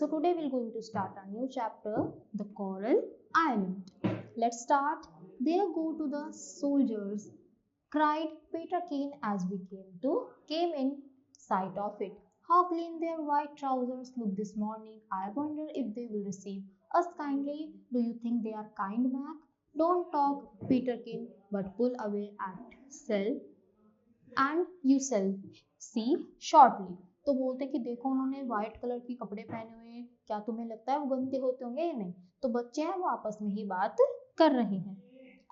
So today we're going to start a new chapter, the Coral Island. Let's start. There go to the soldiers, cried Peter Kane as we came in sight of it. How clean their white trousers look this morning. I wonder if they will receive us kindly. Do you think they are kind, Mac? Don't talk, Peter Kane, but pull away at Sell and you shall see shortly. तो बोलते हैं कि देखो उन्होंने white colour की कपड़े पहने हुए हैं, क्या तुम्हें लगता है वो गंदे होते होंगे या नहीं? तो बच्चे हैं वो आपस में ही बात कर रहे हैं.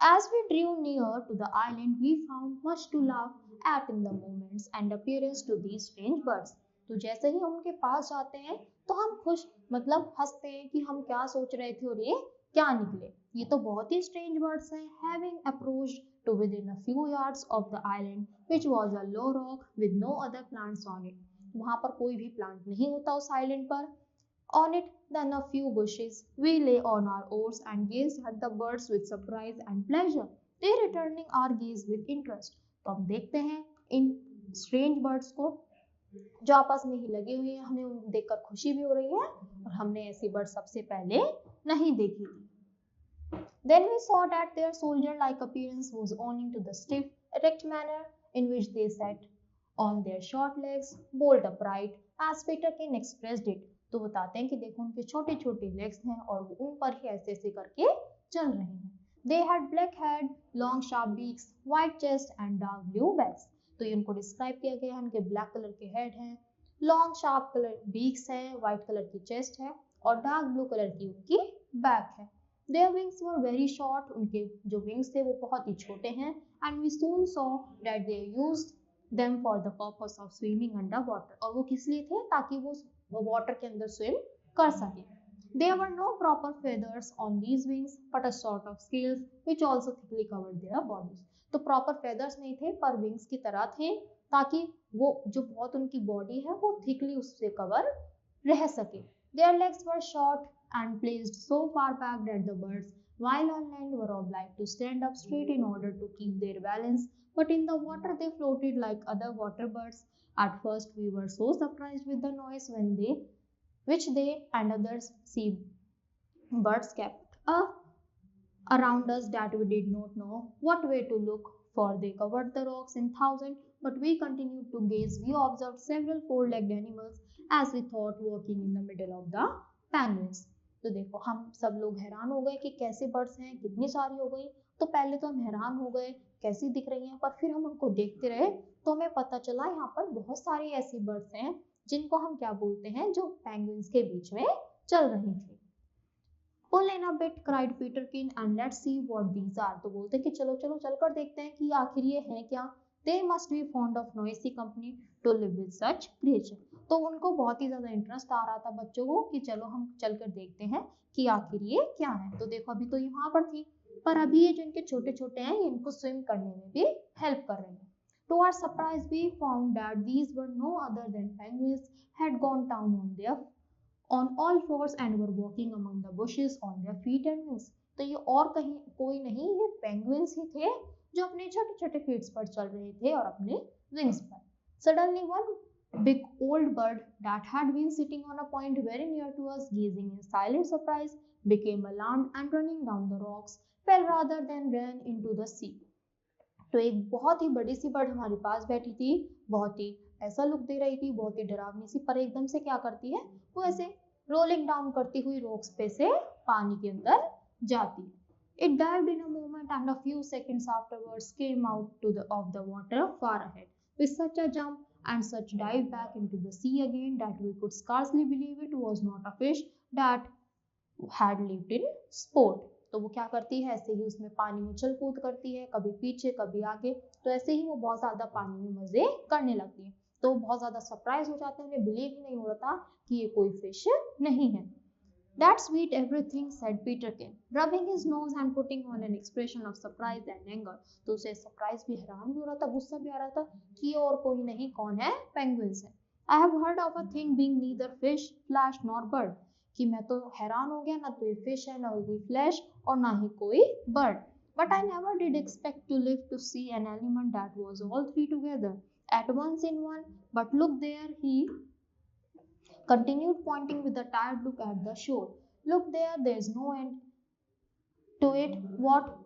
As we drew near to the island, we found much to laugh at in the movements and appearance to these strange birds. तो जैसे ही हम उनके पास जाते हैं तो हम खुश मतलब हंसते हैं कि हम क्या सोच रहे थे और ये क्या निकले. ये तो बहुत ही स्ट्रेंज बर्ड्स हैं. Having approached to within a few yards of the island, which was a low rock with no other plants on it. वहाँ पर कोई भी प्लांट नहीं होता उस आइलैंड पर. On it, then a few bushes. We lay on our oars and gazed at the birds with surprise and pleasure. They returning our gaze with interest. तो हम देखते हैं इन strange birds को जो आपस में ही लगे हुए हैं. हमें उनको देखकर खुशी भी हो रही है और हमने ऐसी बर्ड सबसे पहले नहीं देखी थी. Then we saw that their soldier-like appearance was owing to the stiff, erect manner in which they sat on their short legs, bolt upright, as Peter Kane expressed it. तो बताते हैं कि देखो उनके छोटे छोटे लेग्स हैं और वो उन पर ही ऐसे ऐसे करके चल रहे हैं. They had black head, long sharp beaks, white chest and dark blue backs. तो ये उनको डिस्क्राइब किया गया है. उनके ब्लैक कलर के हेड हैं, लॉन्ग शार्प कलर बीक्स हैं, व्हाइट कलर की चेस्ट है और डार्क ब्लू कलर की उनकी बैक है. Their wings were very short. उनके जो wings थे वो बहुत ही छोटे हैं. And we soon saw that they used them for the purpose of swimming under water. और वो किस लिए थे? ताकि वो water के अंदर swim कर सके. There were no proper feathers on these wings, but a sort of scales which also thickly covered their bodies. तो proper feathers नहीं थे पर wings की तरह थे ताकि वो जो बहुत उनकी body है वो thickly उससे cover रह सके. Their legs were short and placed so far back that the birds, while on land, were obliged to stand up straight in order to keep their balance, but in the water they floated like other water birds. At first we were so surprised with the noise which they and others sea birds kept around us that we did not know what way to look, for they covered the rocks in thousands, but we continued to gaze. We observed several four-legged animals as we thought walking in the middle of the penguins. तो देखो हम सब लोग हैरान हो गए कि कैसे बर्ड्स हैं, कितनी सारी हो गई. तो पहले तो हम हैरान हो गए कैसी दिख रही हैं, पर फिर हम उनको देखते रहे तो हमें पता चला यहाँ पर बहुत सारी ऐसी बर्ड्स हैं जिनको हम क्या बोलते हैं, जो पेंगुइन्स के बीच में चल रही थी. Pull in a bit, cried Peter Kane, and let's see what these are. तो बोलते हैं कि चलो चलो चलकर देखते हैं कि आखिर ये हैं क्या. They must be fond of noisy company to live with such creature. तो उनको बहुत ही ज़्यादा इंटरेस्ट आ रहा था बच्चों को कि चलो हम चलकर देखते हैं कि आखिर ये क्या है. तो देखो अभी तो ये वहाँ पर थी पर अभी ये जो इनके छोटे छोटे हैं इनको स्विम करने में भी हेल्प कर रहे हैं. To our surprise, we found that these were no other than penguins had gone down on all fours and were walking among the bushes on their feet and wings. तो ये और कहीं कोई नहीं, ये penguins ही थे जो अपने छोटे छोटे फीट्स पर चल रहे थे और अपने wings पर. Suddenly one big old bird that had been sitting on a point very near to us, gazing in silent surprise, became alarmed and running down the rocks, fell rather than ran into the sea. तो एक बहुत ही बड़ी सी bird हमारे पास बैठी थी, बहुत ही ऐसा look दे रही थी, बहुत ही डरावनी सी, पर एकदम से क्या करती है, वो ऐसे रोलिंग डाउन करती हुई रॉक्स पे से पानी के अंदर जाती है. It dived in a moment and a few seconds afterwards came out of the water far ahead with such a jump and such dive back into the sea again that we could scarcely believe it was not a fish that had lived in sport. तो वो क्या करती है, ऐसे ही उसमें पानी में उछल कूद करती है, कभी पीछे कभी आगे. तो ऐसे ही वो बहुत ज़्यादा पानी में मज़े करने लगती है. तो बहुत ज़्यादा सरप्राइज हो जाते हैं, उन्हें बिलीव ही नहीं हो रहा था कि ये कोई फिश नहीं है. That's sweet everything, said Peter Kane, rubbing his nose and putting on an expression of surprise and anger. तो उसे सरप्राइज भी, हैरान भी हो रहा था, गुस्सा भी आ रहा था कि ये और कोई नहीं कौन है, पेंगुइन्स है. I have heard of a thing being neither fish, flesh nor bird. कि मैं तो हैरान हो गया, ना तो ये फिश है, ना कोई फ्लैश और ना ही कोई bird. But I never did expect to live to see an element that was all three together at once in one. But look there, he Continued pointing with a tired look at the shore. Look there, there's no end to it. What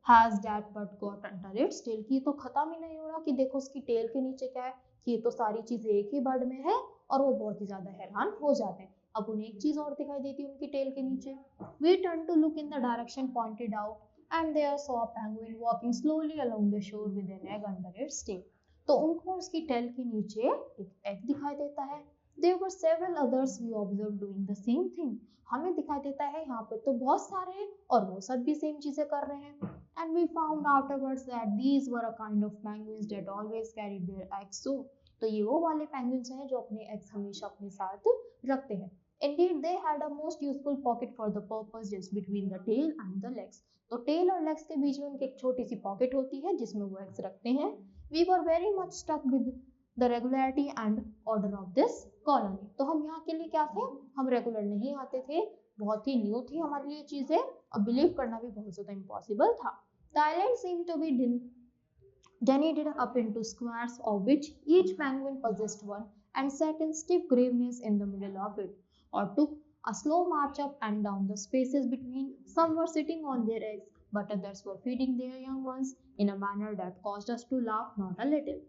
has that but got under its tail? कि तो खत्म ही नहीं हो रहा कि देखो उसकी tell के नीचे क्या है, कि ये तो सारी चीजें एक ही बर्ड में है, और वो बहुत ही ज्यादा हैरान हो जाते हैं। अब उन्हें एक चीज और दिखाई देती है उनकी टेल के नीचे। We turn to look in the direction pointed out and there saw a penguin walking slowly along the shore with an egg under its tail. तो उनको उसकी टेल के नीचे एक एग दिखाई देता है। There were several others we observed doing the same thing. हमें दिखाई देता है यहाँ पे तो बहुत सारे हैं और वो सब भी सेम चीजें कर रहे हैं। And we found afterwards that these were a kind of penguins that always carried their eggs. So तो ये वो वाले penguins हैं जो अपने eggs हमेशा अपने साथ रखते हैं। Indeed, they had a most useful pocket for the purpose just between the tail and the legs. तो tail और legs के बीच में उनकी एक छोटी सी pocket होती है जिसमें वो eggs रखते हैं। We were very much struck with the regularity and order of this colony. तो हम यहाँ के लिए क्या थे, हम रेगुलर नहीं आते थे, बहुत ही न्यू थी हमारे लिए चीजें, और बिलीव करना भी बहुत ज्यादा इम्पॉसिबल था। The island seemed to be divided up into squares of which each penguin possessed one and sat in stiff graveness in the middle of it, or took a slow march up and down the spaces between. Some were sitting on their eggs, but others were feeding their young ones in a manner that caused us to laugh not a little.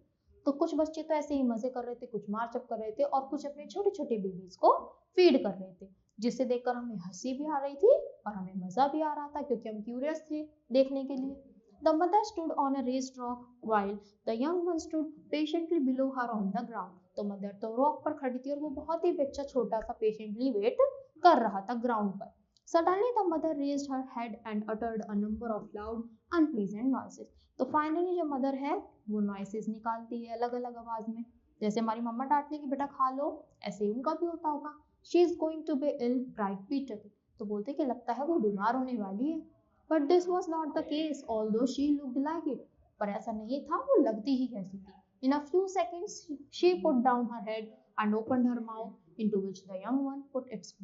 तो कुछ बच्चे तो ऐसे ही मजे कर रहे थे, कुछ मार्चअप कर रहे थे और कुछ अपने छोटे छोटे बेबीज को फीड कर रहे थे, जिसे देखकर हमें हंसी भी आ रही थी और हमें मजा भी आ रहा था क्योंकि हम क्यूरियस थे देखने के लिए। The mother stood on a raised rock while the young one stood patiently below her on the ground. तो मदर तो रॉक पर खड़ी थी और वो बहुत ही बच्चा छोटा सा पेशेंटली वेट कर रहा था ग्राउंड पर। Suddenly the mother raised her head and uttered a number of loud unpleasant noises. तो फाइनली जो मदर है वो नॉइसेस निकालती है अलग अलग आवाज में, जैसे हमारी मम्मा डांटने की बेटा खा लो, ऐसे ही उनका भी होता होगा। She is going to be ill, bright Peter. तो बोलते कि लगता है वो बीमार होने वाली है। But this was not the case although she looked like it. पर ऐसा नहीं था, वो लगती ही कैसी थी। In a few seconds she put down her head and opened her mouth into which the young one put its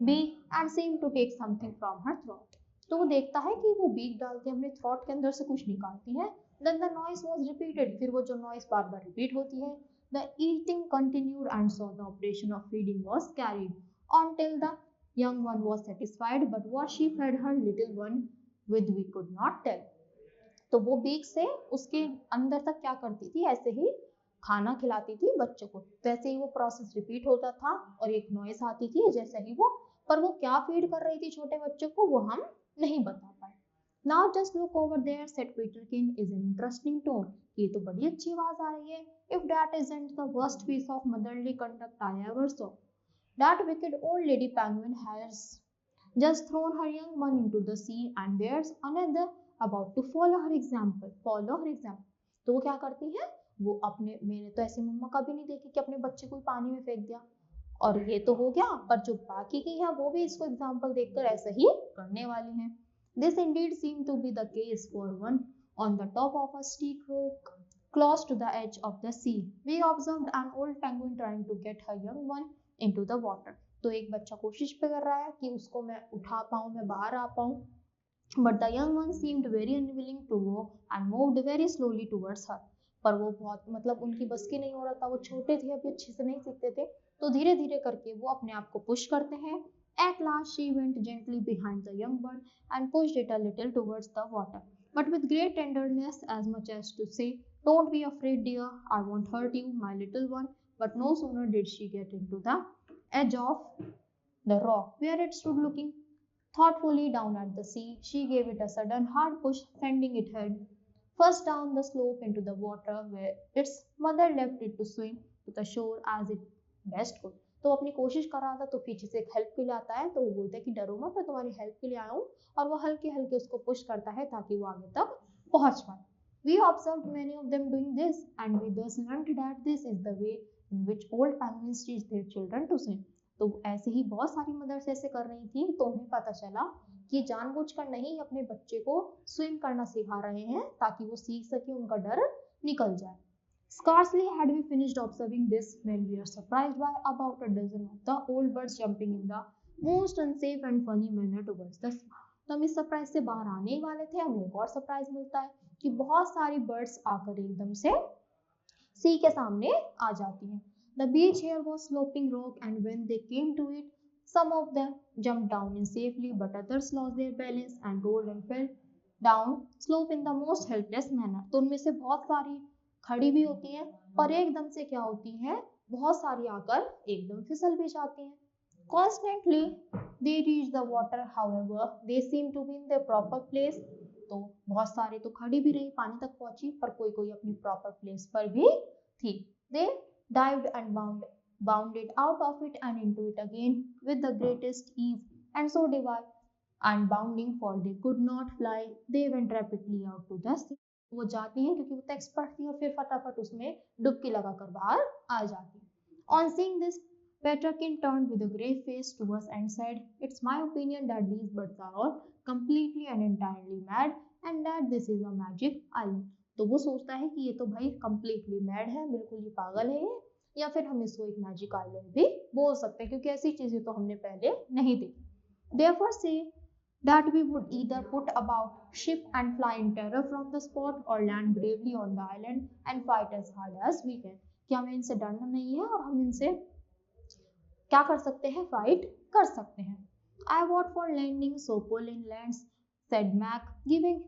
beak and seemed to take something from her throat. तो वो देखता है कि वो बीक डाल के अपने थ्रोट के अंदर से कुछ निकालती है। Then the noise was repeated. फिर वो जो नॉइस बार बार रिपीट होती है। The eating continued and so the operation of feeding was carried on till the young one was satisfied, but what she fed her little one with we could not tell. तो वो beak से उसके अंदर तक क्या करती थी, ऐसे ही खाना खिलाती थी बच्चों को। वैसे ही वो प्रोसेस रिपीट होता था और एक नॉइस आती थी जैसे ही वो, पर वो क्या फीड कर रही थी छोटे बच्चों को वो हम नहीं बता पाए। Now just look over there, said Peterkin, is an interesting tone. ये तो बड़ी अच्छी आवाज आ रही है। If that isn't the worst piece of motherly conduct I ever saw. That wicked old lady penguin has just thrown her young one into the sea and there's another about to follow her example. Follow her example. तो वो क्या करती है, वो अपने, मैंने तो ऐसी मम्मा कभी नहीं देखी कि अपने बच्चे को पानी में फेंक दिया, और ये तो हो गया, पर जो बाकी की है वो भी इसको एग्जाम्पल देखकर ऐसा ही करने वाली हैं। This indeed seemed to be the case for one on the top of a steep rock close to the edge of the sea. We observed an old penguin trying to get her young one into the water. तो एक बच्चा कोशिश पे कर रहा है कि उसको मैं उठा पाऊँ, मैं बाहर आ पाऊँ, but the young one seemed very unwilling to go and moved very slowly towards her. पर वो बहुत, मतलब उनकी बस की नहीं हो रहा था, वो छोटे थे, अभी अच्छे से नहीं सीखते थे, तो धीरे धीरे करके वो अपने आप को पुश करते हैं। At last she went gently behind the young bird and pushed it a little towards the water, but with great tenderness, as much as to say, "Don't be afraid, dear, I won't hurt you, my little one." But no sooner did she get into the edge of the rock, where it stood looking thoughtfully down at the sea, she gave it a sudden hard push, sending it head first down the slope into the water, where its mother left it to swim to the shore as it best could. तो अपनी कोशिश कर रहा था, तो पीछे से एक हेल्प के लिए आता है, तो वो बोलता है कि डरो मत, मैं तुम्हारी हेल्प के लिए आया हूँ, और वो हल्के हल्के उसको पुश करता है ताकि वो आगे तक पहुंच पाए। We observed many of them doing this, and we thus learned that this is the way in which old penguins teach their children to swim. तो ऐसे ही बहुत सारी मदर्स ऐसे कर रही थी, तो उन्हें पता चला कि जानबूझकर नहीं अपने बच्चे को स्विम करना सिखा रहे हैं ताकि वो सीख सके, उनका डर निकल जाए। Scarcely had we finished observing this when we were surprised by about a dozen of the old birds jumping in the most unsafe and funny manner towards the sea. तो हम इस सरप्राइज से बाहर आने ही वाले थे, हमें एक और सरप्राइज मिलता है कि बहुत सारी बर्ड्स आकर एकदम से सी के सामने आ जाती हैं। The beach here was sloping rock, and when they came to it, some of them jumped down in safely, but others lost their balance and rolled and fell down slope in the most helpless manner. तो उनमें से बहुत सारी खड़ी भी होती हैं और एकदम से क्या होती हैं, बहुत सारी आकर एकदम फिसल भी जाती हैं. Constantly they reach the water, however they seem to be in their proper place. तो बहुत सारे तो खड़ी भी रही, पानी तक पहुंची, पर कोई कोई अपनी प्रॉपर प्लेस पर भी थी. They dived and bounded out of it and into it again with the greatest ease, and so divide and bounding, for they could not fly, they went rapidly out to the sea. वो जाती हैं क्योंकि वो तो expert थी और फिर फटाफट उसमें डुबकी लगाकर बाहर आ जाती हैं. On seeing this, Peterkin turned with a grave face to us and said, "It's my opinion that these birds are all completely and entirely mad, and that this is a magic island." तो वो सोचता है कि ये तो भाई completely mad है, बिल्कुल ही पागल है ये, या फिर हम इसको एक मैजिक आइलैंड भी बोल सकते हैं क्योंकि ऐसी चीजें तो हमने पहले नहीं देखी. Therefore say that we would either put about ship and fly in terror from the spot, or land bravely on the island and fight as hard as we can. कि हमें इनसे डरना नहीं है और हम इनसे क्या कर सकते हैं, फाइट कर सकते हैं. I vote for landing, so pull in lands, said Mac, giving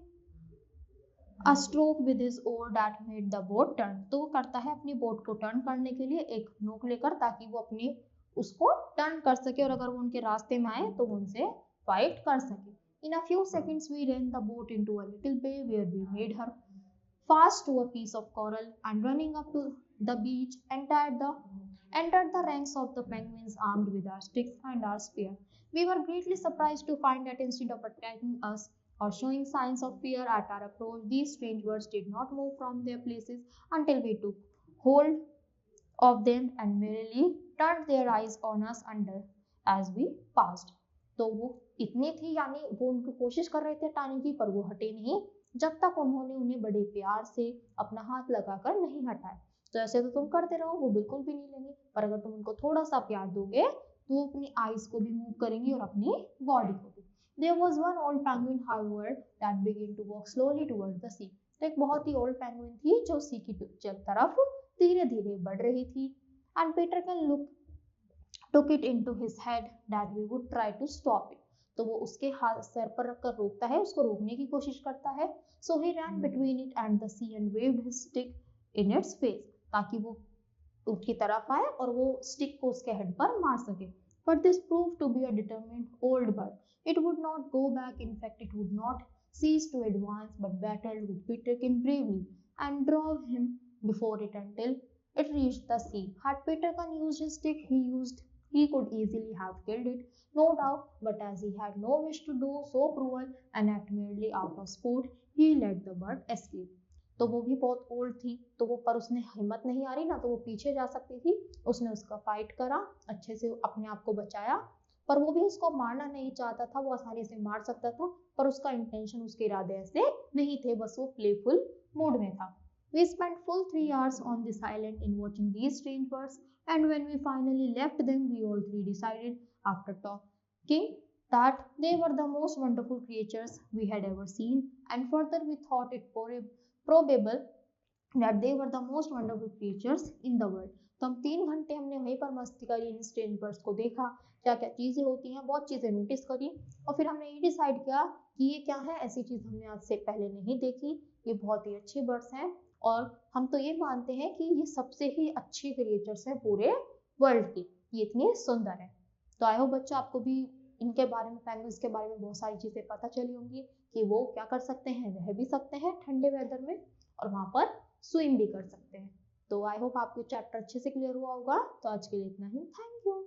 a stroke with his oar that made the boat turn. तो वो करता है अपनी बोट को टर्न करने के लिए एक नोक लेकर, ताकि वो अपनी उसको टर्न कर सके और अगर वो उनके रास्ते में आए तो वो उनसे फाइट कर सके. In a few seconds we ran the boat into a little bay where we made her fast to a piece of coral, and running up to the beach entered the ranks of the penguins armed with our sticks and our spear. We were greatly surprised to find that instead of attacking us or showing signs of fear at our approach, these strange birds did not move from their places until we took hold of them and merely turned their eyes on us under as we passed. तो वो इतनी थी, यानी वो उनको कोशिश कर रहे थे हटाने की, पर वो हटे नहीं जब तक उन्होंने उन्हें बड़े प्यार से अपना हाथ लगाकर नहीं हटाया. तो ऐसे तो तुम करते रहो, वो बिल्कुल भी नहीं लेंगे, पर अगर तुम उनको थोड़ा सा प्यार दोगे तो वो अपनी आईज को भी मूव करेंगी और अपनी बॉडी को भी. There was one old penguin, however, that began to walk slowly towards the sea. तो एक बहुत ही ओल्ड पेंगुइन थी जो सी की तरफ धीरे धीरे बढ़ रही थी. And Peterkin took it into his head that we would try to stop it. तो वो उसके हाथ सर पर रखकर रोकता है, उसको रोकने की कोशिश करता है. So he ran between it and the sea and waved his stick in its face, ताकि वो उसकी तरफ आए और वो स्टिक को उसके हेड पर मार सके. But this proved to be a determined old bird. It would not go back. In fact, it would not cease to advance, but battled with Peterkin bravely and drove him before it until it reached the sea. Had Peterkin used his stick, he could easily have killed it, no doubt, but as he had no wish to do so cruel and act merely out of sport, he let the bird escape. तो वो भी बहुत old थी, तो वो पर उसने हिम्मत नहीं आ रही ना, तो वो पीछे जा सकती थी. उसने उसका फाइट करा, अच्छे से अपने आप को बचाया, पर वो भी उसको मारना नहीं चाहता था. वो आसानी से मार सकता था, पर उसका इंटेंशन, उसके इरादे ऐसे नहीं थे, बस वो प्लेफुल मूड में था. We spent full 3 hours on this island in watching these strange birds, and when we finally left them, we all three decided, after talking, that they were the most wonderful creatures we had ever seen, and further we thought it probable that they were the most wonderful creatures in the world. तो हम 3 घंटे हमने वहीं पर मस्ती करी, इन strange birds को देखा, क्या क्या चीज़ें होती हैं, बहुत चीज़ें नोटिस करी, और फिर हमने ये डिसाइड किया कि ये क्या है, ऐसी चीज़ हमने आज से पहले नहीं देखी, ये बहुत ही अच्छी बर्ड्स हैं और हम तो ये मानते हैं कि ये सबसे ही अच्छी क्रिएचर्स हैं पूरे वर्ल्ड की, ये इतनी सुंदर है. तो आई होप बच्चों आपको भी इनके बारे में, पेंगुइन्स के बारे में बहुत सारी चीज़ें पता चली होंगी कि वो क्या कर सकते हैं, रह भी सकते हैं ठंडे वेदर में और वहाँ पर स्विम भी कर सकते हैं. तो आई होप आपको चैप्टर अच्छे से क्लियर हुआ होगा. तो आज के लिए इतना ही. Thank you.